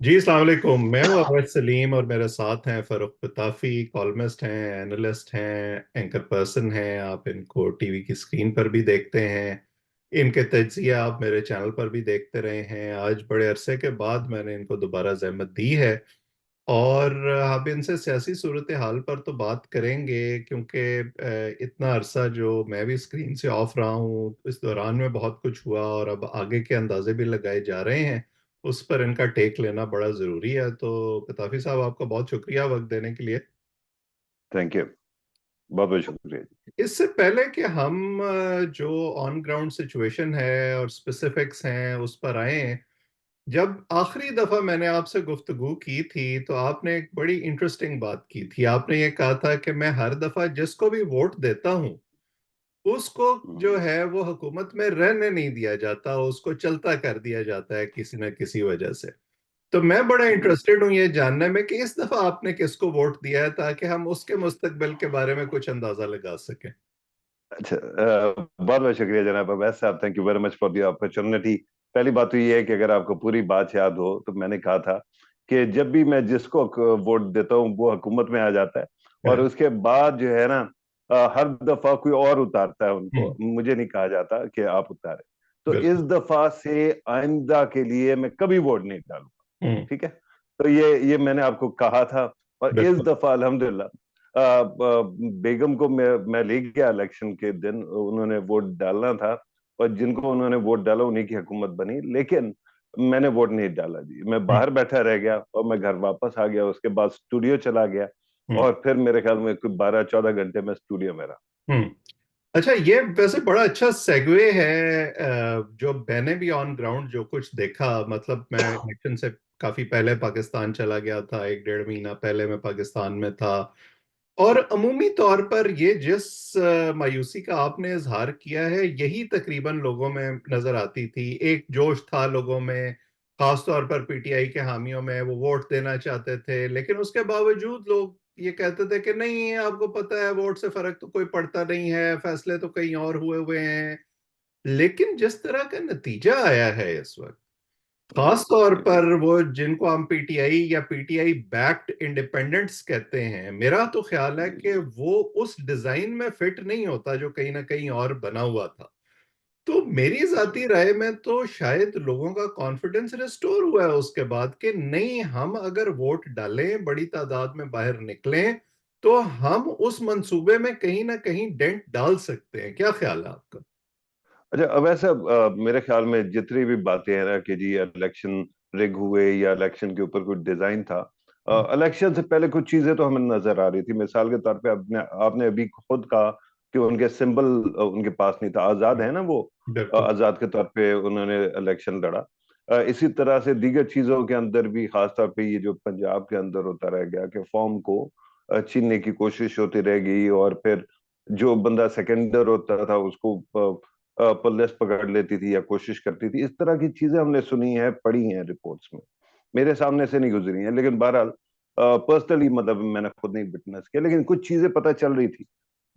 जी अस्सलाम वालेकुम। मैं हूँ अवैध सलीम और मेरे साथ हैं फरुख पताफी। कॉलमिस्ट हैं, एनालिस्ट हैं, एंकर पर्सन हैं। आप इनको टीवी की स्क्रीन पर भी देखते हैं। इनके तज्जिया आप मेरे चैनल पर भी देखते रहे हैं। आज बड़े अरसे के बाद मैंने इनको दोबारा जहमत दी है और आप इनसे सियासी सूरत हाल पर तो बात करेंगे, क्योंकि इतना अरसा जो मैं भी स्क्रीन से ऑफ रहा हूँ, इस दौरान में बहुत कुछ हुआ और अब आगे के अंदाजे भी लगाए जा रहे हैं। उस पर इनका टेक लेना बड़ा ज़रूरी है। तो पताफी साहब, आपका बहुत शुक्रिया वक्त देने के लिए। Thank you. बहुत बहुत शुक्रिया जी। इससे पहले कि हम जो ऑन ग्राउंड सिचुएशन है और स्पेसिफिक्स हैं उस पर आए, जब आखिरी दफा मैंने आपसे गुफ्तगू की थी तो आपने एक बड़ी इंटरेस्टिंग बात की थी। आपने ये कहा था कि मैं हर दफा जिसको भी वोट देता हूं उसको जो हम्म, है वो हुकूमत में रहने नहीं दिया जाता, उसको चलता कर दिया जाता है किसी न किसी वजह से। तो मैं बड़ा हम्म। इंटरेस्टेड हूं ये जानने में कि इस दफा आपने किसको वोट दिया है, ताकि हम उसके मुस्तकबिल के बारे में कुछ अंदाजा लगा सकें। अच्छा, बहुत बहुत शुक्रिया जनाब अवैस साहब। Thank you very much for the opportunity. पहली बात तो ये है कि अगर आपको पूरी बात याद हो तो मैंने कहा था कि जब भी मैं जिसको वोट देता हूँ वो हुकूमत में आ जाता है, और हाँ, उसके बाद जो है ना, हर दफा कोई और उतारता है उनको। हम्म, मुझे नहीं कहा जाता कि आप उतारे। तो इस बिल्कुल। दफा से आइंदा के लिए मैं कभी वोट नहीं डालूंगा। हम्म, ठीक है। तो ये मैंने आपको कहा था। और इस बिल्कुल। दफा अल्हम्दुलिल्लाह बेगम को मैं ले गया इलेक्शन के दिन। उन्होंने वोट डालना था और जिनको उन्होंने वोट डाला उन्हीं की हुकूमत बनी, लेकिन मैंने वोट नहीं डाला जी। मैं हम्म, बाहर बैठा रह गया और मैं घर वापस आ गया। उसके बाद स्टूडियो चला गया हम्म, और फिर मेरे ख्याल में कोई 12-14 घंटे में स्टूडियो में रहा। हम्म। अच्छा, ये वैसे बड़ा अच्छा सेगवे है। जो मैंने भी ऑन ग्राउंड जो कुछ देखा, मतलब मैं इलेक्शन से काफी पहले पाकिस्तान चला गया था, एक डेढ़ महीना पहले मैं पाकिस्तान में था। और अमूमी तौर पर ये जिस मायूसी का आपने इजहार किया है, यही तकरीबन लोगों में नजर आती थी। एक जोश था लोगों में, खास तौर पर पीटीआई के हामियों में। वो वोट देना चाहते थे, लेकिन उसके बावजूद लोग ये कहते थे कि नहीं, आपको पता है वोट से फर्क तो कोई पड़ता नहीं है, फैसले तो कहीं और हुए हुए हैं। लेकिन जिस तरह का नतीजा आया है इस वक्त, जी खास तौर जी पर वो जिनको हम पीटीआई या पीटीआई बैक्ड इंडिपेंडेंट्स कहते हैं, मेरा तो ख्याल है जी कि वो उस डिजाइन में फिट नहीं होता जो कहीं ना कहीं और बना हुआ था। तो मेरी जी। जाती राय में तो शायद लोगों का कॉन्फिडेंस रिस्टोर हुआ है उसके बाद, कि नहीं, हम अगर वोट डालें, बड़ी तादाद में बाहर निकलें, तो हम उस मंसूबे में कहीं ना कहीं डेंट डाल सकते हैं। क्या ख्याल है आपका? अच्छा, अब ऐसा मेरे ख्याल में जितनी भी बातें हैं ना कि जी इलेक्शन रिग हुए या इलेक्शन के ऊपर कोई डिजाइन था, इलेक्शन से पहले कुछ चीजें तो हमें नजर आ रही थी। मिसाल के तौर पे आपने आपने अभी खुद कहा कि उनके सिंबल उनके पास नहीं था। आजाद है ना वो, बिल्कुल। आजाद के तौर पे उन्होंने इलेक्शन लड़ा। इसी तरह से दीगर चीजों के अंदर भी, खास तौर पे ये जो पंजाब के अंदर होता रह गया कि फॉर्म को छीनने की कोशिश होती रह गई, और फिर जो बंदा सेकेंडर होता था उसको पुलिस पकड़ लेती थी या कोशिश करती थी। इस तरह की चीजें हमने सुनी है, पढ़ी हैं रिपोर्ट्स में। मेरे सामने से नहीं गुजरी हैं, लेकिन बहरहाल पर्सनली मतलब मैंने खुद नहीं विटनेस किया, लेकिन कुछ चीजें पता चल रही थी।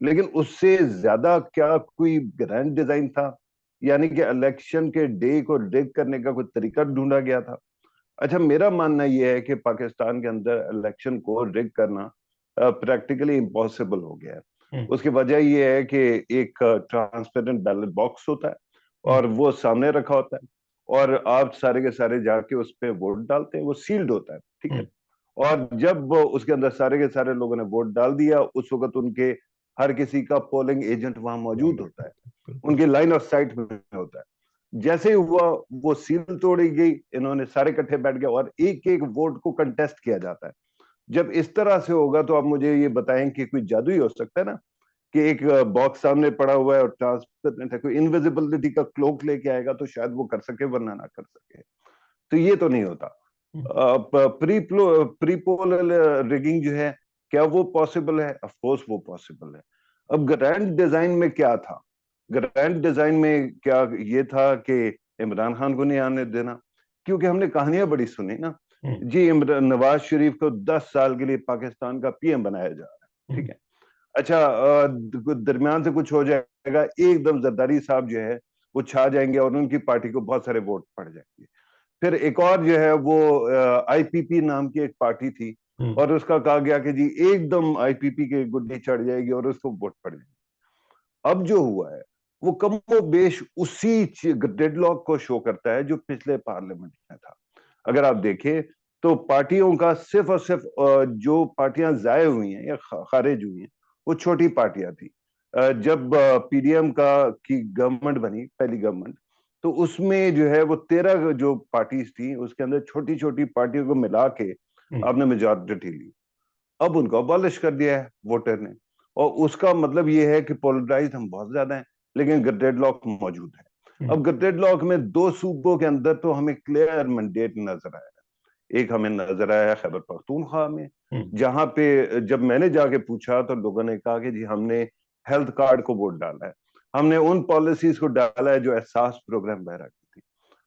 लेकिन उससे ज्यादा क्या कोई ग्रैंड डिजाइन था? यानी कि इलेक्शन के डे को रिग करने का कोई तरीका ढूंढा गया था? अच्छा, मेरा मानना यह है कि पाकिस्तान के अंदर इलेक्शन को रिग करना प्रैक्टिकली इम्पॉसिबल हो गया है। हम्म, उसकी वजह यह है कि एक ट्रांसपेरेंट बैलेट बॉक्स होता है हम्म, और वो सामने रखा होता है, और आप सारे के सारे जाके उस पे वोट डालते हैं। वो सील्ड होता है, ठीक है। हम्म, और जब वो उसके अंदर सारे के सारे लोगों ने वोट डाल दिया, उस वक्त उनके हर किसी का पोलिंग एजेंट वहां मौजूद होता है, बिल्कुल। उनकी लाइन ऑफ साइट में होता है। जैसे ही हुआ वो सील तोड़ी गई, इन्होंने सारे इकट्ठे बैठ गए और एक एक वोट को कंटेस्ट किया जाता है। जब इस तरह से होगा तो आप मुझे ये बताएं कि कोई जादू ही हो सकता है ना, कि एक बॉक्स सामने पड़ा हुआ है और ट्रांसपेरेंट है, कोई इनविजिबिलिटी का क्लोक लेके आएगा तो शायद वो कर सके, वरना ना कर सके। तो ये तो नहीं होता। हम्म, प्री प्री पोल रिगिंग जो है, क्या वो पॉसिबल है? ऑफ कोर्स वो पॉसिबल है। अब ग्रैंड डिजाइन में क्या था? ग्रैंड डिजाइन में क्या ये था कि इमरान खान को नहीं आने देना? क्योंकि हमने कहानियां बड़ी सुनी ना हम्म, जी। इमरान नवाज शरीफ को 10 साल के लिए पाकिस्तान का पीएम बनाया जा रहा है, ठीक हम्म, है। अच्छा, दरमियान से कुछ हो जाएगा, एकदम जरदारी साहब जो है वो छा जाएंगे और उनकी पार्टी को बहुत सारे वोट पड़ जाएंगे। फिर एक और जो है वो आईपीपी नाम की एक पार्टी थी, हम्म। और उसका कहा गया कि जी एकदम आईपीपी के गुड्डी चढ़ जाएगी और उसको वोट पड़ जाएगी। अब जो हुआ है वो कमोबेश उसी डेडलॉक को शो करता है जो पिछले पार्लियामेंट में था। अगर आप देखें तो पार्टियों का सिर्फ और सिर्फ जो पार्टियां जाये हुई हैं या खारिज हुई हैं वो छोटी पार्टियां थी। जब पीडीएम का की गवर्नमेंट बनी, पहली गवर्नमेंट, तो उसमें जो है वो 13 जो पार्टीज थी उसके अंदर छोटी छोटी पार्टियों को मिला के हम्म। आपने मेजॉरिटी ली। अब उनको अबॉलिश कर दिया है वोटर ने, और उसका मतलब ये है कि पोलराइज हम बहुत ज्यादा हैं, लेकिन डेडलॉक मौजूद है। हम्म। अब डेडलॉक में दो सूबों के अंदर तो हमें क्लियर मैंडेट नजर आया। एक हमें नजर आया खैबर पख्तूनख्वा में, हम्म। जहां पे जब मैंने जाके पूछा तो लोगों ने कहा कि जी हमने हेल्थ कार्ड को वोट डाला है, हमने उन पॉलिसीज को डाला है जो एहसास प्रोग्राम वगैरह की थी।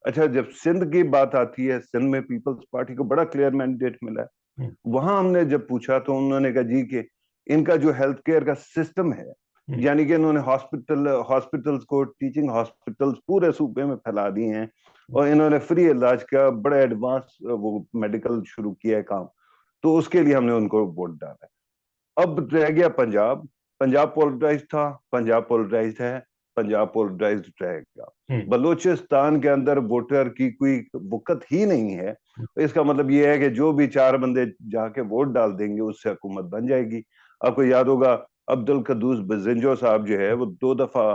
अच्छा, जब सिंध की बात आती है, सिंध में पीपल्स पार्टी को बड़ा क्लियर मैंडेट मिला है। हम्म। वहां हमने जब पूछा तो उन्होंने कहा जी कि इनका जो हेल्थ केयर का सिस्टम है, हम्म। यानी कि इन्होंने हॉस्पिटल्स को, टीचिंग हॉस्पिटल्स पूरे सूबे में फैला दिए हैं, और इन्होंने फ्री इलाज का बड़ा एडवांस वो मेडिकल शुरू किया है काम, तो उसके लिए हमने उनको वोट डाला है। अब रह गया पंजाब। पंजाब पोलराइज था, पंजाब पोलराइज है, पंजाब पोलराइज रहेगा। हम्म। बलूचिस्तान के अंदर वोटर की कोई वुकत ही नहीं है। इसका मतलब ये है कि जो भी चार बंदे जाके वोट डाल देंगे उससे हुकूमत बन जाएगी। आपको याद होगा अब्दुल कद्दूस बेजेंजो साहब जो है वो 2 दफा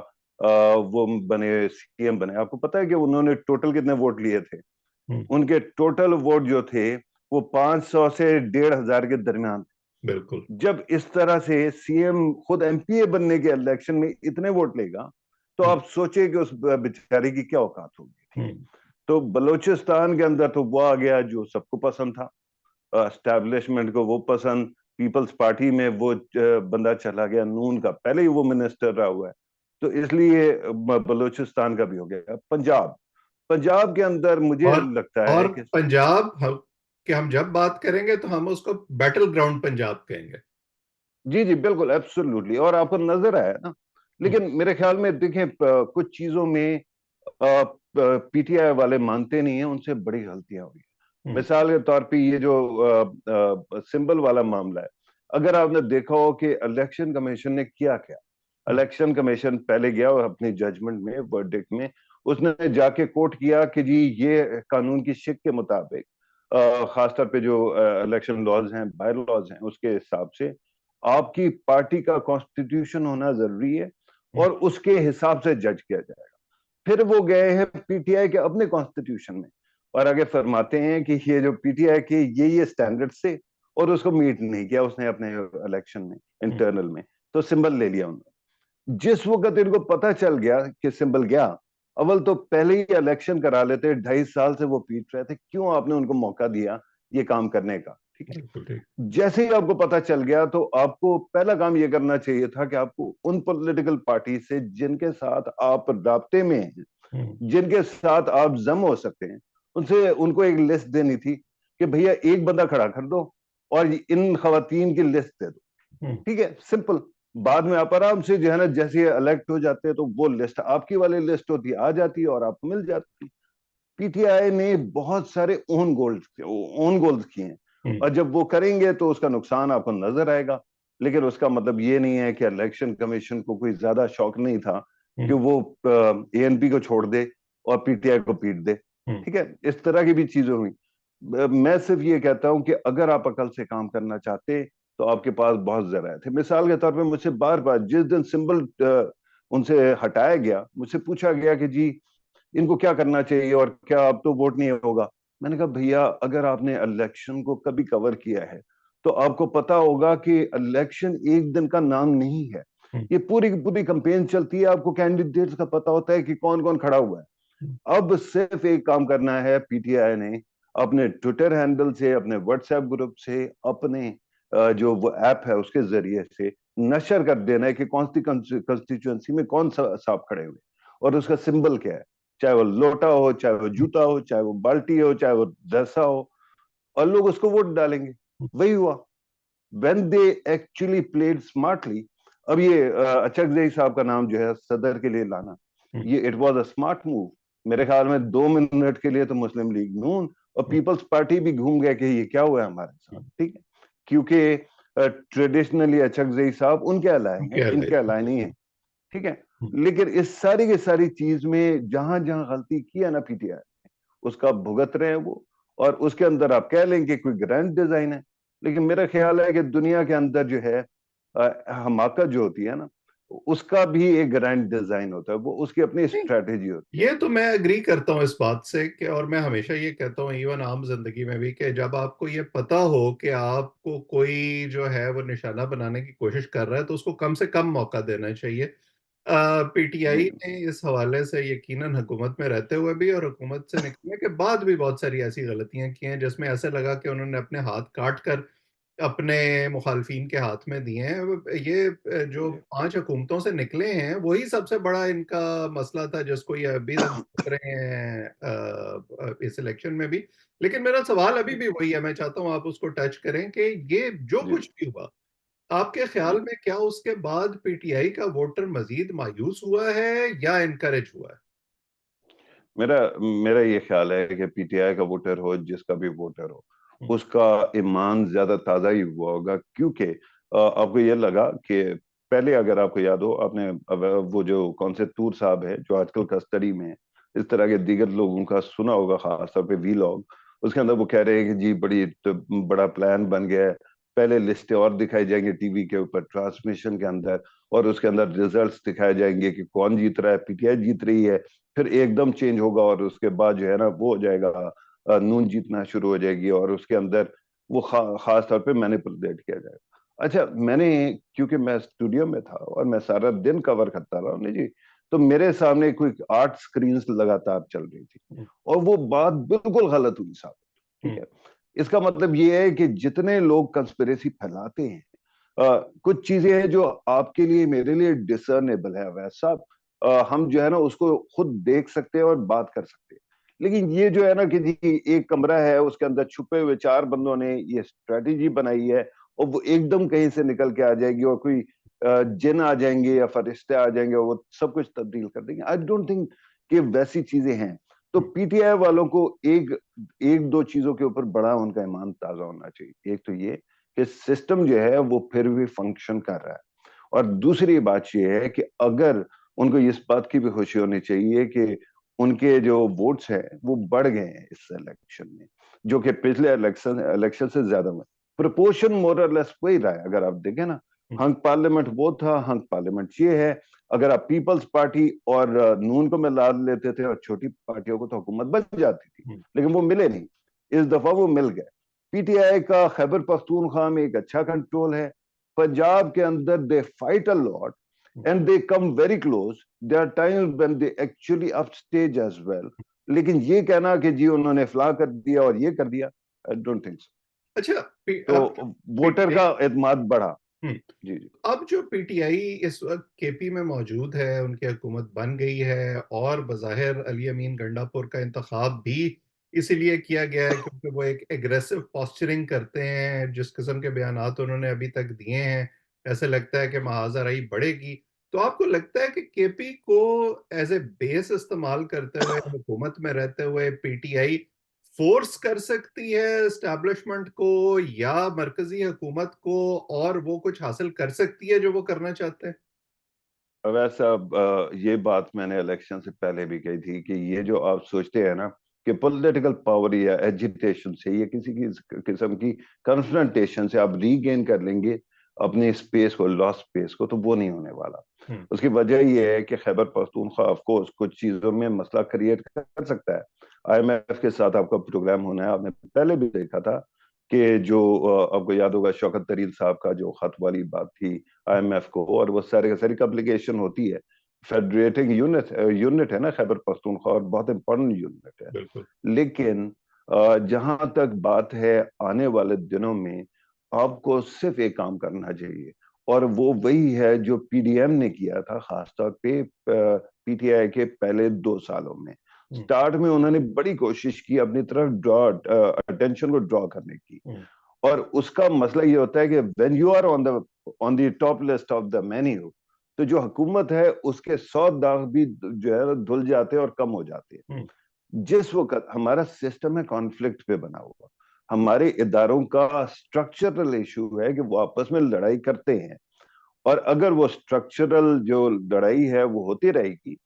वो बने, सीएम बने। आपको पता है कि उन्होंने टोटल कितने वोट लिए थे? हम्म। उनके टोटल वोट जो थे वो 500 से 1,500 के दरमियान थे। बिल्कुल। जब इस तरह से सीएम खुद एमपीए बनने के इलेक्शन में इतने वोट लेगा, तो हम्म। आप सोचिए कि उस बेचारे की क्या औकात होगी। ठीक है, हम्म। तो बलूचिस्तान के अंदर तो वो आ गया जो सबको पसंद था, एस्टैब्लिशमेंट को वो पसंद। पीपल्स पार्टी में वो बंदा चला गया, नून का पहले ही वो मिनिस्टर रहा हुआ है, तो इसलिए बलूचिस्तान का भी हो गया। पंजाब, पंजाब के अंदर मुझे और लगता है और कि पंजाब कि हम जब बात करेंगे तो हम उसको बैटल ग्राउंड पंजाब कहेंगे। जी जी बिल्कुल एब्सोल्युटली, और आपको नजर आया ना। हम्म। लेकिन मेरे ख्याल में देखें कुछ चीजों में पीटीआई वाले मानते नहीं है, उनसे बड़ी गलतियां हुई। हम्म। मिसाल के तौर पे ये जो सिंबल वाला मामला है, अगर आपने देखा हो कि इलेक्शन कमीशन ने किया क्या। हम्म। इलेक्शन कमीशन पहले गया और अपनी जजमेंट में, वर्डिक्ट में, उसने जाके कोर्ट किया कि जी ये कानून की शिक के मुताबिक, खासतौर पे जो इलेक्शन लॉज हैं, बाय लॉज हैं, उसके हिसाब से आपकी पार्टी का कॉन्स्टिट्यूशन होना जरूरी है, हम्म। और उसके हिसाब से जज किया जाएगा। फिर वो गए हैं पीटीआई के अपने कॉन्स्टिट्यूशन में, और आगे फरमाते हैं कि ये जो पीटीआई के ये स्टैंडर्ड से, और उसको मीट नहीं किया उसने अपने इलेक्शन में, हम्म। इंटरनल में, तो सिंबल ले लिया उन्होंने। जिस वक्त इनको पता चल गया कि सिंबल गया, अव्वल तो पहले ही इलेक्शन करा लेते, 2.5 साल से वो पीट रहे थे, क्यों आपने उनको मौका दिया ये काम करने का? ठीक है, बिल्कुल ठीक। जैसे ही आपको पता चल गया तो आपको पहला काम ये करना चाहिए था कि आपको उन पॉलिटिकल पार्टी से जिनके साथ आप राब्ते में हैं, हम्म। जिनके साथ आप जम हो सकते हैं, उनसे उनको एक लिस्ट देनी थी कि भैया एक बंदा खड़ा कर दो और इन खवातीन की लिस्ट दे दो। हम्म। ठीक है, सिंपल। बाद में आप आराम से जो है ना, जैसे इलेक्ट हो जाते हैं तो वो लिस्ट आपकी वाली लिस्ट होती, आ जाती है और आपको मिल जाती। पीटीआई ने बहुत सारे ओन गोल्स किए हैं, हम्म। और जब वो करेंगे तो उसका नुकसान आपको नजर आएगा। लेकिन उसका मतलब ये नहीं है कि इलेक्शन कमीशन को कोई ज्यादा शौक नहीं था कि हम्म। वो एएनपी को छोड़ दे और पीटीआई को पीट दे। हम्म। ठीक है, इस तरह की भी चीजें हुई। मैं सिर्फ ये कहता हूं कि अगर आप अकल से काम करना चाहते तो आपके पास बहुत जराए थे। मिसाल के तौर पे मुझसे बार बार जिस दिन सिंबल उनसे हटाया गया, मुझसे पूछा गया कि जी इनको क्या करना चाहिए और क्या अब तो वोट नहीं होगा। मैंने कहा भैया अगर आपने इलेक्शन को कभी कवर किया है तो आपको पता होगा कि इलेक्शन एक दिन का नाम नहीं है। हम्म। ये पूरी की पूरी कैंपेन चलती है, आपको कैंडिडेट्स का पता होता है कि कौन कौन खड़ा हुआ है। अब सिर्फ एक काम करना है पीटीआई ने, अपने ट्विटर हैंडल से, अपने व्हाट्सएप ग्रुप से, अपने जो वो ऐप है उसके जरिए से नशर कर देना है कि कौन सी कंस्टिट्यूंसी में कौन सा साहब खड़े हुए और उसका सिंबल क्या है। चाहे वो लोटा हो, चाहे वो जूता हो, चाहे वो बाल्टी हो, चाहे वो दसा हो, और लोग उसको वोट डालेंगे। वही हुआ when they actually played smartly। अब ये अचकजई साहब का नाम जो है सदर के लिए लाना, हम्म। ये it was a smart move. मेरे ख्याल में 2 मिनट के लिए तो मुस्लिम लीग नून और पीपल्स पार्टी भी घूम गए कि ये क्या हुआ है हमारे साथ, ठीक है, क्योंकि ट्रेडिशनली अचकजई साहब उनके अलाए हैं, क्या इनके अलाए नहीं है, ठीक है। लेकिन इस सारी की सारी चीज में जहां जहां गलती की है ना पीटीआई, उसका भुगत रहे हैं वो। और उसके अंदर आप कह लेंगे कोई ग्रैंड डिजाइन है, लेकिन मेरा ख्याल है कि दुनिया के अंदर जो है हमाकत जो होती है ना, उसका भी एक ग्रैंड डिजाइन होता है, वो उसकी अपनी नहीं, स्ट्रेटेजी होती है। ये तो मैं एग्री करता हूँ इस बात से कि, और मैं हमेशा ये कहता हूँ इवन आम जिंदगी में भी, कि जब आपको ये पता हो कि आपको कोई जो है वो निशाना बनाने की कोशिश कर रहा है तो उसको कम से कम मौका देना चाहिए। जी पीटीआई ने इस हवाले से यकीनन हुकूमत में रहते हुए भी और हुकूमत से निकलने के बाद भी बहुत सारी ऐसी गलतियां की हैं जिसमें ऐसे लगा कि उन्होंने अपने हाथ काट कर अपने मुखालफिन के हाथ में दिए हैं। ये जो जी 5 हुकूमतों से निकले हैं वही सबसे बड़ा इनका मसला था, जिसको ये अभी तक भुगत रहे हैं इस इलेक्शन में भी। लेकिन मेरा सवाल अभी जी भी वही है, मैं चाहता हूं आप उसको टच करें कि ये जो जी कुछ भी हुआ, आपके ख्याल जी। में क्या उसके बाद पीटीआई का वोटर मजीद मायूस हुआ है या इनकरेज हुआ है? मेरा मेरा ये ख्याल है कि पीटीआई का वोटर हो, जिसका भी वोटर हो, हम्म, उसका ईमान ज्यादा ताजा ही हुआ होगा, क्योंकि आपको ये लगा कि पहले, अगर आपको याद हो, आपने वो जो कौन से तूर साहब है जो आजकल कस्टडी में है, इस तरह के दीगर लोगों का सुना होगा, खासतौर पे वीलॉग। उसके अंदर वो कह रहे हैं कि जी बड़ा प्लान बन गया है, पहले लिस्टें और दिखाई जाएंगी टीवी के ऊपर ट्रांसमिशन के अंदर, और उसके अंदर रिजल्ट्स दिखाए जाएंगे कि कौन जीत रहा है, पीटीआई जीत रही है, फिर एकदम चेंज होगा और उसके बाद जो है ना वो हो जाएगा, नून जीतना शुरू हो जाएगी, और उसके अंदर वो खास तौर पे मैनिपुलेट किया जाएगा। अच्छा, मैंने, क्योंकि मैं स्टूडियो में था और मैं सारा दिन कवर करता रहा नहीं जी, तो मेरे सामने कोई 8 स्क्रीन लगातार चल रही थी, हम्म, और वो बात बिल्कुल गलत हुई साहब, ठीक हम्म, है। इसका मतलब ये है कि जितने लोग कंस्पिरेसी फैलाते हैं, कुछ चीजें हैं जो आपके लिए मेरे लिए डिसर्नेबल है वैसा, हम जो है ना उसको खुद देख सकते हैं और बात कर सकते हैं। लेकिन ये जो है ना कि जी एक कमरा है, उसके अंदर छुपे हुए 4 बंदों ने ये स्ट्रेटेजी बनाई है, और वो एकदम कहीं से निकल के आ जाएगी, और कोई जिन आ जाएंगे या फरिश्ते आ जाएंगे और वो सब कुछ तब्दील कर देंगे। आई डोंट थिंक कि वैसी चीजें हैं। तो पीटीआई वालों को एक एक दो चीजों के ऊपर बड़ा उनका ईमान ताजा होना चाहिए। एक तो ये कि सिस्टम जो है वो फिर भी फंक्शन कर रहा है, और दूसरी बात ये है कि अगर उनको इस बात की भी खुशी होनी चाहिए कि उनके जो वोट्स हैं वो बढ़ गए हैं इस इलेक्शन में, जो कि पिछले इलेक्शन इलेक्शन से ज्यादा में प्रोपोर्शन मोर और लेस वही रहा है। अगर आप देखें ना, हम्म, हंग पार्लियामेंट वो था, हंग पार्लियामेंट ये है। अगर आप पीपल्स पार्टी और नून को मिला लेते थे और छोटी पार्टियों को, तो हुकूमत बन जाती थी, हम्म, लेकिन वो मिले नहीं। इस दफा वो मिल गए। पीटीआई का खैबर पख्तूनख्वा में एक अच्छा कंट्रोल है, पंजाब के अंदर they fight a lot hmm. And they come very close, there are times when they actually up stage as well. लेकिन ये कहना कि जी उन्होंने फला कर दिया और ये कर दिया, आई डोंट थिंक सो। अच्छा, तो अब वोटर पीटीआई, का एतमाद बढ़ा। जी जी अब जो पीटीआई इस वक्त केपी में मौजूद है, उनकी हुकूमत बन गई है, और बज़ाहिर अली अमीन गंडापुर का इंतखाब भी इसीलिए किया गया है क्योंकि वो एक एग्रेसिव पॉस्चरिंग करते हैं। जिस किस्म के बयानात उन्होंने अभी तक दिए हैं, ऐसे लगता है कि महाजराई बढ़ेगी। तो आपको लगता है कि केपी को एज ए बेस इस्तेमाल करते हुए, हुकूमत में रहते हुए, पीटीआई फोर्स कर सकती है एस्टैब्लिशमेंट को या मरकजी हुकूमत को, और वो कुछ हासिल कर सकती है जो वो करना चाहते हैं? वैसा ये बात मैंने इलेक्शन से पहले भी कही थी कि ये जो आप सोचते हैं ना कि पॉलिटिकल पावर या एजिटेशन से या किसी की किस्म की कन्फ्रंटेशन से आप रीगेन कर लेंगे अपनी स्पेस को, लॉस्ट स्पेस को, तो वो नहीं होने वाला। हम्म, उसकी वजह ये है कि खैबर पख्तूनख्वा ऑफ कोर्स कुछ चीजों में मसला क्रिएट कर सकता है। आईएमएफ के साथ आपका प्रोग्राम होना है, आपने पहले भी देखा था कि जो आपको याद होगा शौकत तरीन साहब का जो खत वाली बात थी आईएमएफ को, और वो सारी का सारी कम्प्लिकेशन होती है। फेडरेटिंग यूनिट यूनिट है ना खैबर पख्तूनख्वा, और बहुत इंपॉर्टेंट यूनिट है। बिल्कुल। लेकिन जहां तक बात है, आने वाले दिनों में आपको सिर्फ एक काम करना चाहिए, और वो वही है जो पीडीएम ने किया था, खासतौर पे पीटीआई के पहले 2 सालों में। हम्म, स्टार्ट में उन्होंने बड़ी कोशिश की अपनी तरफ ड्रॉ अटेंशन को ड्रॉ करने की, हम्म, और उसका मसला ये होता है कि when you are on the top list of the menu, तो जो हुकूमत है उसके 100 दाग भी जो है धुल जाते हैं और कम हो जाते हैं। जिस वक्त हमारा सिस्टम है कॉन्फ्लिक्ट पे बना हुआ, हमारे इदारों का स्ट्रक्चरल इशू है कि वो आपस में लड़ाई करते हैं, और अगर वो स्ट्रक्चरल जो लड़ाई है वो होती रहेगी,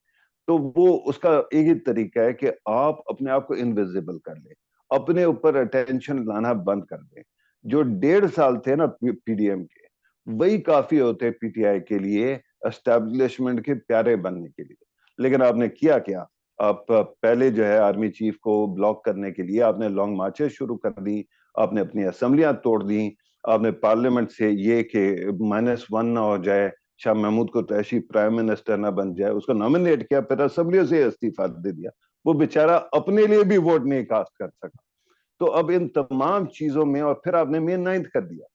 तो वो उसका एक ही तरीका है कि आप अपने आप को इनविजिबल कर ले, अपने ऊपर अटेंशन लाना बंद कर दें। जो 1.5 साल थे ना पीडीएम के, वही काफी होते पीटीआई के लिए एस्टेब्लिशमेंट के प्यारे बनने के लिए। लेकिन आपने किया क्या? आप पहले जो है आर्मी चीफ को ब्लॉक करने के लिए आपने लॉन्ग मार्चेस शुरू कर दी, आपने अपनी असेंबलियां तोड़ दी, आपने पार्लियामेंट से ये कि -1 ना हो जाए, शाह महमूद को तैशी प्राइम मिनिस्टर ना बन जाए, उसको नॉमिनेट किया, फिर असेंबलियों से इस्तीफा दे दिया। वो बेचारा अपने लिए भी वोट नहीं कास्ट कर सका। तो अब इन तमाम चीजों में, और फिर आपने मे 9 कर दिया।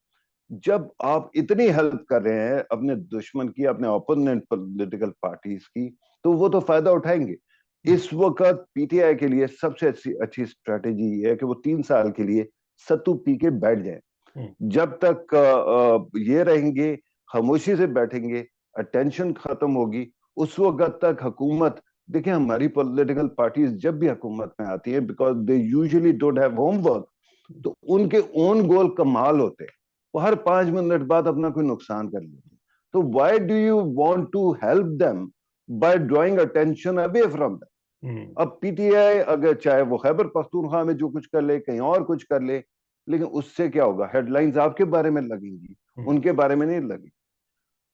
जब आप इतनी हेल्प कर रहे हैं अपने दुश्मन की, अपने ओपोनेंट पॉलिटिकल पार्टीज की, तो वो तो फायदा उठाएंगे। इस वक्त पीटीआई के लिए सबसे अच्छी अच्छी स्ट्रेटेजी ये है कि वो 3 साल के लिए सत्तू पी के बैठ जाए। जब तक ये रहेंगे, खामोशी से बैठेंगे, अटेंशन खत्म होगी, उस वक्त तक हुकूमत, देखिए हमारी पॉलिटिकल पार्टीज जब भी हुकूमत में आती है, because they usually don't have homework, तो उनके ओन गोल कमाल होते हैं। वो हर 5 मिनट बाद अपना कोई नुकसान कर लेते हैं। तो why do you want to help them by drawing attention away from them? अब पीटीआई अगर चाहे वो खैबर पख्तूनख्वा में जो कुछ कर ले, कहीं और कुछ कर ले, लेकिन उससे क्या होगा? हेडलाइंस आपके बारे में लगेंगी, उनके बारे में नहीं लगेगी।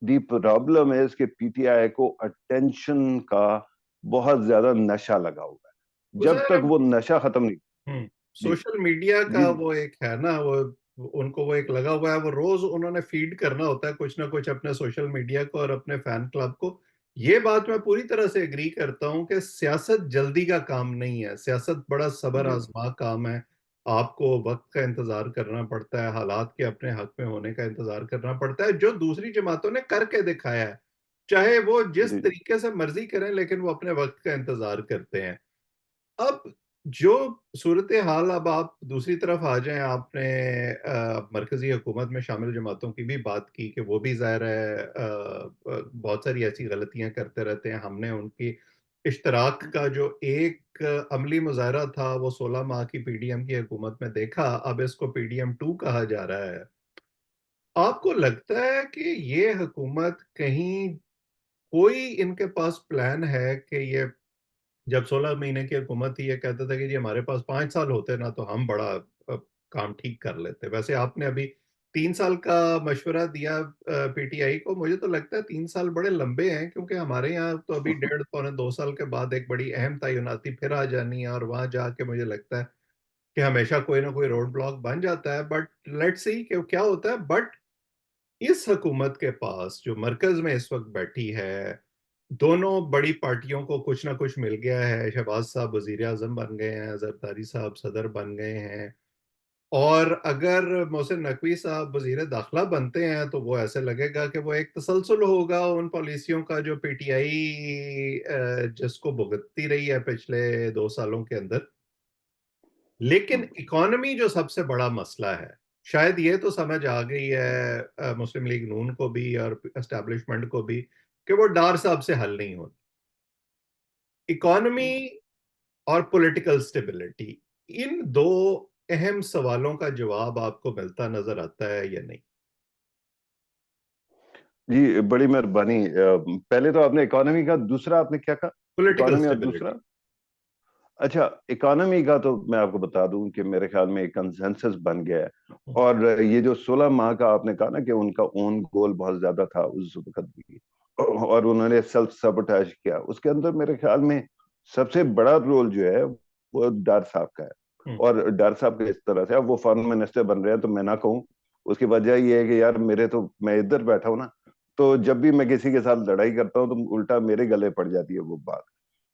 दी प्रॉब्लम है कि पीटीआई को अटेंशन का बहुत ज्यादा नशा लगा हुआ है। जब तक वो नशा खत्म नहीं। जी सोशल मीडिया जी का वो एक है ना, वो उनको वो एक लगा हुआ है, वो रोज उन्होंने फीड करना होता है कुछ ना कुछ अपने सोशल मीडिया को और अपने फैन क्लब को। ये बात मैं पूरी तरह से एग्री करता हूं कि सियासत जल्दी का काम नहीं है, सियासत बड़ा सब्र जी आजमा काम है। आपको वक्त का इंतजार करना पड़ता है, हालात के अपने हक में होने का इंतजार करना पड़ता है, जो दूसरी जमातों ने करके दिखाया है। चाहे वो जिस जी तरीके से मर्जी करें, लेकिन वो अपने वक्त का इंतजार करते हैं। अब जो सूरत हाल, अब आप दूसरी तरफ आ जाएं, आपने मरकजी हुकूमत में शामिल जमातों की भी बात की कि वो भी ज़ाहिर है बहुत सारी ऐसी गलतियां करते रहते हैं। हमने उनकी इश्तराक का जो एक अमली मुजाहरा था वो 16 माह की पीडीएम की हुकूमत में देखा, अब इसको पीडीएम 2 कहा जा रहा है। आपको लगता है कि ये हुकूमत कहीं, कोई इनके पास प्लान है कि ये, जब 16 महीने की हुकूमत थी, ये कहता था कि जी हमारे पास 5 साल होते ना तो हम बड़ा काम ठीक कर लेते। वैसे आपने अभी 3 साल का मशवरा दिया पीटीआई को, मुझे तो लगता है 3 साल बड़े लंबे हैं, क्योंकि हमारे यहाँ तो अभी 1.5 पौने 2 साल के बाद एक बड़ी अहम तयनाती फिर आ जानी है, और वहां जाके मुझे लगता है कि हमेशा कोई ना कोई रोड ब्लॉक बन जाता है। बट लेट्स सी कि क्या होता है। बट इस हुकूमत के पास जो मरकज में इस वक्त बैठी है, दोनों बड़ी पार्टियों को कुछ ना कुछ मिल गया है। शहबाज साहब वजीर आजम बन गए हैं, जरदारी साहब सदर बन गए हैं, और अगर मोहसिन नकवी साहब वजीर दाखिला बनते हैं तो वो ऐसे लगेगा कि वो एक तसलसल होगा उन पॉलिसियों का जो पीटीआई जिसको भुगतती रही है पिछले 2 सालों के अंदर। लेकिन इकोनॉमी जो सबसे बड़ा मसला है, शायद ये तो समझ आ गई है मुस्लिम लीग नून को भी और एस्टेब्लिशमेंट को भी कि वो डार साहब से हल नहीं होती। इकोनॉमी और पॉलिटिकल स्टेबिलिटी, इन दो अहम सवालों का जवाब आपको मिलता नजर आता है या नहीं? जी, बड़ी मेहरबानी। पहले तो आपने इकोनॉमी का, दूसरा आपने क्या कहा? पॉलिटिकल इकोनॉमी और स्टेबिलिटी। दूसरा? अच्छा, इकोनॉमी का तो मैं आपको बता दूं कि मेरे ख्याल में एक कंसेंसस बन गया है। और ये जो 16 माह का आपने कहा ना कि उनका ओन गोल बहुत ज्यादा था उस वक्त भी, और उन्होंने सेल्फ सबोटाज किया, उसके अंदर मेरे ख्याल में सबसे बड़ा रोल जो है वो डार साहब का है। और डार साहब के इस तरह से, अब वो फॉरेन मिनिस्टर बन रहे हैं तो मैं ना कहूँ, उसकी वजह ये है कि यार मेरे तो, मैं इधर बैठा हूं ना, तो जब भी मैं किसी के साथ लड़ाई करता हूँ तो उल्टा मेरे गले पड़ जाती है वो बात।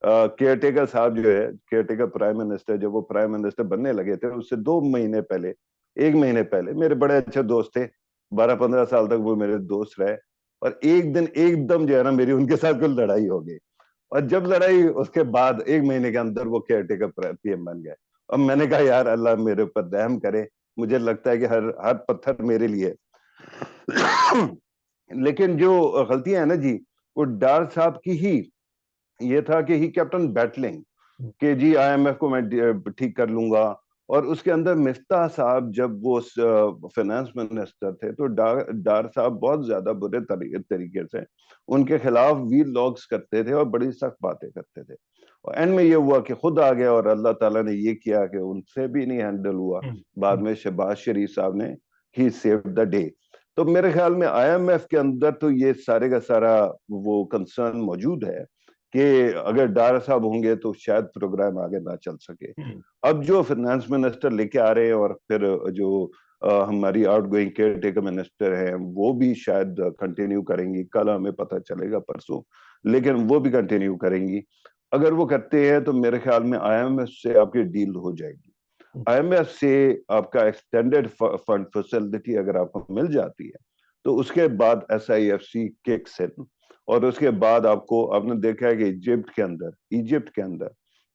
केयर टेकर साहब जो है, केयर टेकर प्राइम मिनिस्टर, जब वो प्राइम मिनिस्टर बनने लगे थे उससे 2 महीने पहले, 1 महीने पहले, मेरे बड़े अच्छे दोस्त थे, 12-15 साल तक वो मेरे दोस्त रहे। और एक दिन एकदम जो है ना मेरी उनके साथ कोई लड़ाई हो गई, और जब लड़ाई, उसके बाद 1 महीने के अंदर वो केयर टेकर पीएम बन गए। और मैंने कहा यार अल्लाह मेरे ऊपर रहम करे, मुझे लगता है कि हर हर पत्थर मेरे लिए। लेकिन जो गलतियां है ना जी, वो डार साहब की ही ये था कि ही केप्ट ऑन बैटलिंग कि जी IMF को मैं ठीक कर लूंगा। और उसके अंदर मिफ्ता साहब जब वो फाइनेंस मिनिस्टर थे तो डार साहब बहुत ज्यादा बुरे तरीके से उनके खिलाफ वीर लॉग्स करते थे और बड़ी सख्त बातें करते थे। और एंड में ये हुआ कि खुद आ गया और अल्लाह ताला ने ये किया कि उनसे भी नहीं हैंडल हुआ। बाद में शहबाज शरीफ साहब ने ही सेव्ड द डे। तो मेरे ख्याल में IMF के अंदर तो ये सारे का सारा वो कंसर्न मौजूद है कि अगर डार साहब होंगे तो शायद प्रोग्राम आगे ना चल सके। अब जो फाइनेंस मिनिस्टर लेके आ रहे हैं और फिर जो हमारी आउटगोइंग केयर टेकर मिनिस्टर हैं वो भी शायद कंटिन्यू करेंगी, कल हमें पता चलेगा परसों, लेकिन वो भी कंटिन्यू करेंगी। अगर वो करते हैं तो मेरे ख्याल में IMF से आपकी डील हो जाएगी। IMF से आपका एक्सटेंडेड फंड फैसिलिटी अगर आपको मिल जाती है तो उसके बाद SIFC किक्स इन। और उसके बाद आपको आपने देखा है कि इजिप्ट के अंदर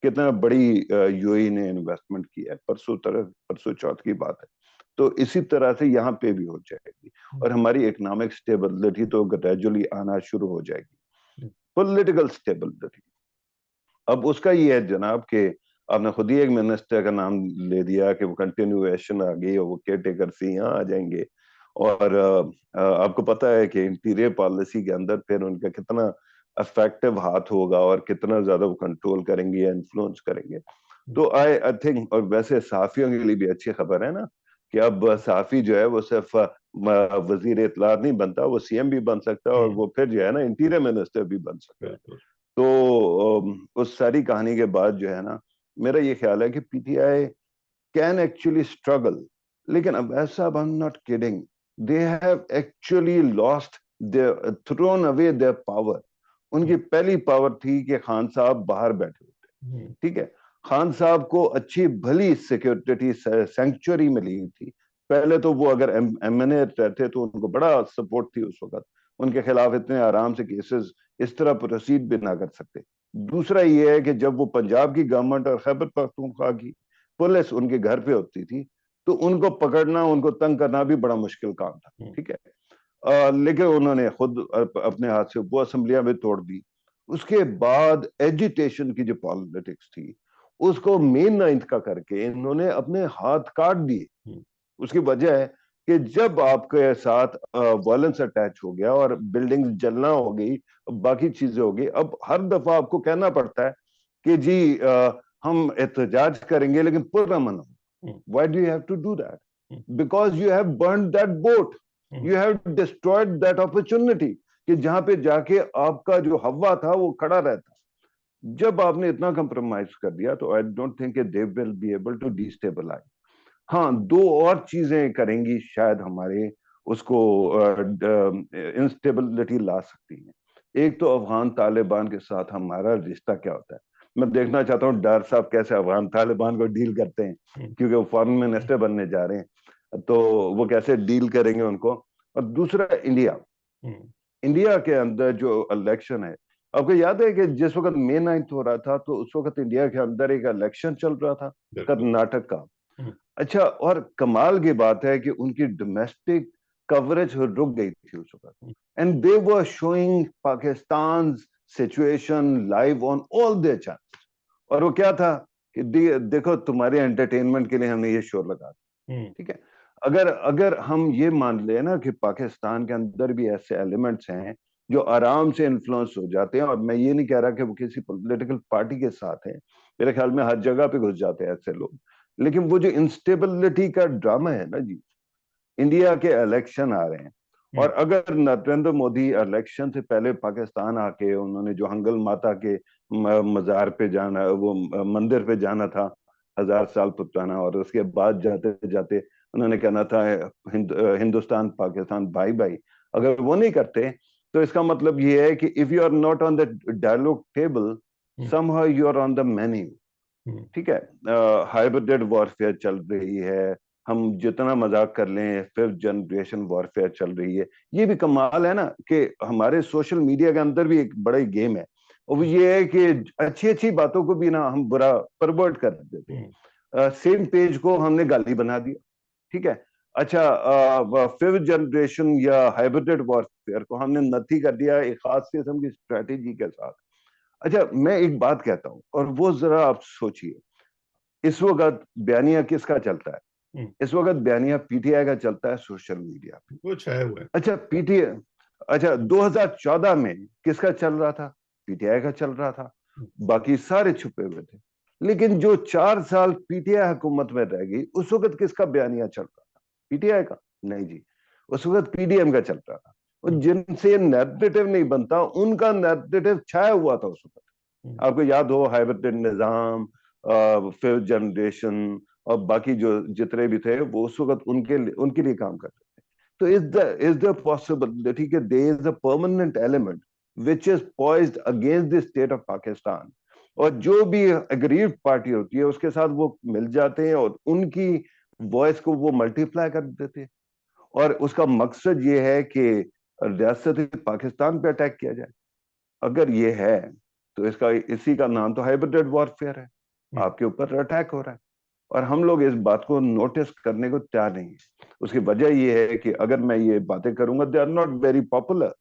कितना बड़ी UAE ने इन्वेस्टमेंट किया है, परसों चौथ की बात है। तो इसी तरह से यहाँ पे भी हो जाएगी और हमारी इकोनॉमिक स्टेबिलिटी तो ग्रेजुअली आना शुरू हो जाएगी। पॉलिटिकल स्टेबिलिटी अब उसका ये है जनाब कि आपने खुद ही एक मिनिस्टर का नाम ले दिया कि वो कंटिन्यूएशन आ गई और वो केयर टेकर से यहाँ आ जाएंगे। और आपको पता है कि इंटीरियर पॉलिसी के अंदर फिर उनका कितना इफेक्टिव हाथ होगा और कितना ज्यादा वो कंट्रोल करेंगे या इन्फ्लुएंस करेंगे। तो आई थिंक, और वैसे सहाफियों के लिए भी अच्छी खबर है ना कि अब सहाफी जो है वो सिर्फ वजीर इत्तलात नहीं बनता, वो CM भी बन सकता है और वो फिर जो है ना इंटीरियर मिनिस्टर भी बन सकता है। तो उस सारी कहानी के बाद जो है ना मेरा ये ख्याल है कि PTI कैन एक्चुअली स्ट्रगल। लेकिन अब ऐसा, I am not kidding, they have actually lost their, thrown away their power. उनकी पहली पावर थी कि खान साहब बाहर बैठे होते, ठीक है। खान साहब को अच्छी भली सिक्योरिटी सेंचुरी मिली थी। पहले तो वो अगर MNA रहते तो उनको बड़ा सपोर्ट थी उस वक्त, उनके खिलाफ इतने आराम से केसेस इस तरह प्रोसीड भी ना कर सकते। दूसरा ये है कि जब वो पंजाब की गवर्नमेंट और खैबर पख्तूनख्वा की पुलिस उनके घर पे होती थी तो उनको पकड़ना, उनको तंग करना भी बड़ा मुश्किल काम था, ठीक है। लेकिन उन्होंने खुद अपने हाथ से वो असेंबलियां भी तोड़ दी। उसके बाद एजिटेशन की जो पॉलिटिक्स थी उसको मेन 9th का करके इन्होंने अपने हाथ काट दिए। उसकी वजह है कि जब आपके साथ वायलेंस अटैच हो गया और बिल्डिंग जलना हो गई, बाकी चीजें हो गई, अब हर दफा आपको कहना पड़ता है कि जी हम एहतजाज करेंगे लेकिन पुरअमन हो। Why do you have to do that? Because you have burn that boat, you have destroyed that opportunity कि जहां पे जाके आपका जो हवा था वो खड़ा रहता। जब आपने इतना कंप्रोमाइज कर दिया तो I don't think they will be able to destabilize. हाँ, दो और चीजें करेंगी शायद हमारे उसको इंस्टेबिलिटी ला सकती हैं। एक तो अफगान तालिबान के साथ हमारा रिश्ता क्या होता है। मैं देखना चाहता हूँ डार साहब कैसे अफगान तालिबान को डील करते हैं, क्योंकि वो फॉरेन मिनिस्टर बनने जा रहे हैं, तो वो कैसे डील करेंगे उनको। और दूसरा इंडिया, इंडिया के अंदर जो इलेक्शन है, आपको याद है कि जिस वक्त May 9th हो रहा था तो उस वक्त इंडिया के अंदर एक इलेक्शन चल रहा था कर्नाटक का। अच्छा, और कमाल की बात है कि उनकी डोमेस्टिक कवरेज रुक गई थी उस वक्त, and they were showing Pakistan situation live on all their channels. और वो क्या था कि देखो तुम्हारे एंटरटेनमेंट के लिए हमने ये शो लगा दिया, ठीक है। अगर अगर हम ये मान ले ना कि पाकिस्तान के अंदर भी ऐसे एलिमेंट्स हैं जो आराम से इन्फ्लुएंस हो जाते हैं, और मैं ये नहीं कह रहा कि वो किसी पॉलिटिकल पार्टी के साथ है, मेरे ख्याल में हर जगह पे घुस जाते हैं ऐसे लोग। लेकिन वो जो इंस्टेबिलिटी का ड्रामा है ना जी, इंडिया के इलेक्शन आ रहे हैं, और अगर नरेंद्र मोदी इलेक्शन से पहले पाकिस्तान आके उन्होंने जो हंगल माता के मजार पे जाना, वो मंदिर पे जाना था 1000 साल पुराना, और उसके बाद जाते जाते उन्होंने कहना था हिंदुस्तान पाकिस्तान भाई भाई, अगर वो नहीं करते तो इसका मतलब ये है कि if you are not on the dialogue table, somehow you are on the menu, ठीक है। हाइब्रिड वॉरफेयर चल रही है, हम जितना मजाक कर लें, 5th जनरेशन वॉरफेयर चल रही है। ये भी कमाल है ना कि हमारे सोशल मीडिया के अंदर भी एक बड़ा गेम है, और वो ये है कि अच्छी अच्छी बातों को भी ना हम बुरा परवर्ट कर देते हैं। सेम पेज को हमने गाली बना दिया, ठीक है। अच्छा, फिफ्थ जनरेशन या हाइब्रिड वॉरफेयर को हमने नथी कर दिया एक खास किस्म की स्ट्रेटेजी के साथ। अच्छा, मैं एक बात कहता हूं और वो जरा आप सोचिए, इस वक्त बयानिया किसका चलता है? हम्म, इस वक्त बयानिया पीटीआई का चलता है सोशल मीडिया पे। वो छाया हुआ है। अच्छा पीटीआई, अच्छा 2014 में किसका चल रहा था? पीटीआई का चल रहा था। हम्म, बाकी सारे छुपे हुए थे। लेकिन जो 4 साल पीटीआई हुकूमत में रह गई, उस वक्त किसका बयानिया चल रहा था? पीटीआई का? नहीं जी, उस वक्त पीडीएम का चल रहा था। और हम्म, जिनसे नैरेटिव नहीं बनता, उनका नैरेटिव छाया हुआ था उस वक्त। हम्म, आपको याद हो हाइब्रिड निजाम, फिफ्थ जनरेशन और बाकी जो जितने भी थे, वो उस वक्त उनके लिए काम करते थे। तो is the possibility that there is a permanent element which is poised against the state of Pakistan, और जो भी अग्रीव पार्टी होती है उसके साथ वो मिल जाते हैं और उनकी वॉइस को वो मल्टीप्लाई कर देते हैं, और उसका मकसद ये है कि रियासत पाकिस्तान पे अटैक किया जाए। अगर ये है तो इसका इसी का नाम तो हाइब्रिड वॉरफेयर है। हम्म, आपके ऊपर अटैक हो रहा है और हम लोग इस बात को नोटिस करने को तैयार नहीं है। उसकी वजह यह है कि अगर मैं ये बातें करूंगा, they are not very popular,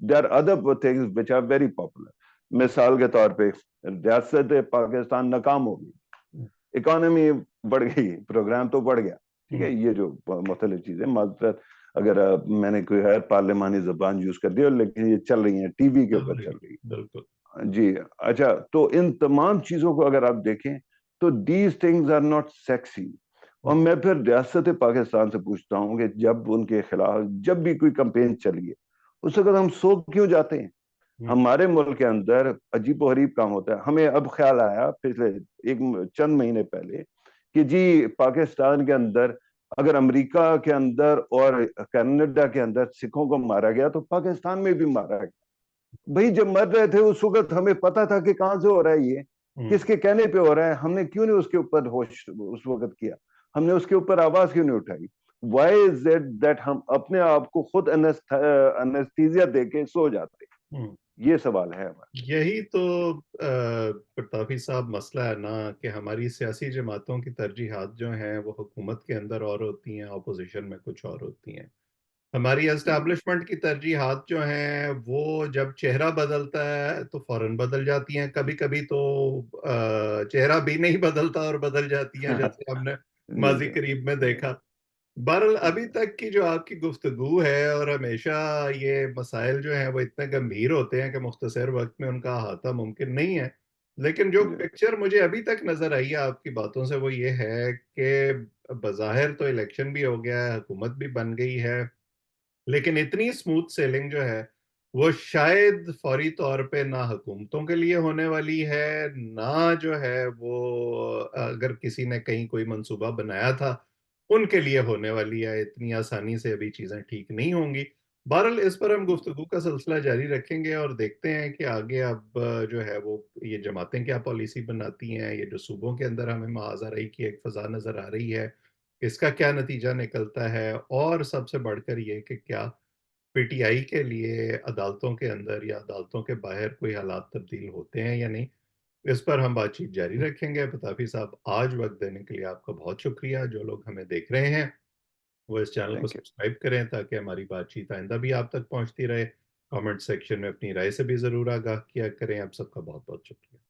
they are other things which are very popular. मिसाल के तौर पे रियासत पाकिस्तान नाकाम हो गई, हम्म, इकोनॉमी बढ़ गई, प्रोग्राम तो बढ़ गया, ठीक है, हम्म, ये जो मुख्तलिफ चीजें माजरत, अगर मैंने कोई है पार्लिमानी जबान यूज कर दी, लेकिन ये चल रही है, टीवी के चल ऊपर रही चल है, रही बिल्कुल। है जी। अच्छा, तो इन तमाम चीजों को अगर आप देखें तो these things are not sexy. और हम्म, मैं फिर रियासत पाकिस्तान से पूछता हूँ कि जब उनके खिलाफ जब भी कोई कंपेन चली है, उस वक्त हम सो क्यों जाते हैं? हम्म, हमारे मुल्क के अंदर अजीब गरीब काम होता है। हमें अब ख्याल आया पिछले एक चंद महीने पहले कि जी पाकिस्तान के अंदर, अगर अमेरिका के अंदर और कनाडा के अंदर सिखों को मारा गया तो पाकिस्तान में भी मारा गया। भाई जब मर रहे थे उस वक्त हमें पता था कि कहां से हो रहा है ये, हम्म। किसके कहने पे हो रहा है, हमने क्यों नहीं उसके ऊपर होश उस वक्त किया, हमने उसके ऊपर आवाज क्यों नहीं उठाई? वाई इज इट दैट हम अपने आप को खुद अनेस्थीसिया देके सो जाते? हम्म। ये सवाल है हमारा। यही तो प्रतापी साहब मसला है ना, कि हमारी सियासी जमातों की तरजीहात जो हैं वो हुकूमत के अंदर और होती हैं, अपोजिशन में कुछ और होती हैं। हमारी जी एस्टैब्लिशमेंट की तरजीहात जो हैं वो जब चेहरा बदलता है तो फौरन बदल जाती हैं, कभी कभी तो चेहरा भी नहीं बदलता और बदल जाती हैं, जैसे हमने माजी बिल्कुल। करीब में देखा। बहरहाल अभी बिल्कुल। तक की जो आपकी गुफ्तगू है, और हमेशा ये मसाइल जो हैं वो इतने गंभीर होते हैं कि मुख्तसर वक्त में उनका अहाता मुमकिन नहीं है। लेकिन जो जी पिक्चर मुझे अभी तक नजर आई है आपकी बातों से, वो ये है कि बज़ाहिर तो इलेक्शन भी हो गया है, हुकूमत भी बन गई है, लेकिन इतनी स्मूथ सेलिंग जो है वो शायद फौरी तौर पे ना हुकूमतों के लिए होने वाली है, ना जो है वो अगर किसी ने कहीं कोई मंसूबा बनाया था उनके लिए होने वाली है। इतनी आसानी से अभी चीजें ठीक नहीं होंगी। बहरहाल इस पर हम गुफ्तगू का सिलसिला जारी रखेंगे और देखते हैं कि आगे अब जो है वो ये जमातें क्या पॉलिसी बनाती हैं, ये जो सूबों के अंदर हमें महाजराई की एक फजा नजर आ रही है, इसका क्या नतीजा निकलता है, और सबसे बढ़कर ये कि क्या पीटीआई के लिए अदालतों के अंदर या अदालतों के बाहर कोई हालात तब्दील होते हैं या नहीं। इस पर हम बातचीत जारी रखेंगे। पताफी साहब, आज वक्त देने के लिए आपका बहुत शुक्रिया। जो लोग हमें देख रहे हैं वो इस चैनल को थैंक यू। सब्सक्राइब करें ताकि हमारी बातचीत आइंदा भी आप तक पहुंचती रहे। कमेंट सेक्शन में अपनी राय से भी ज़रूर आगाह किया करें। आप सबका बहुत बहुत शुक्रिया।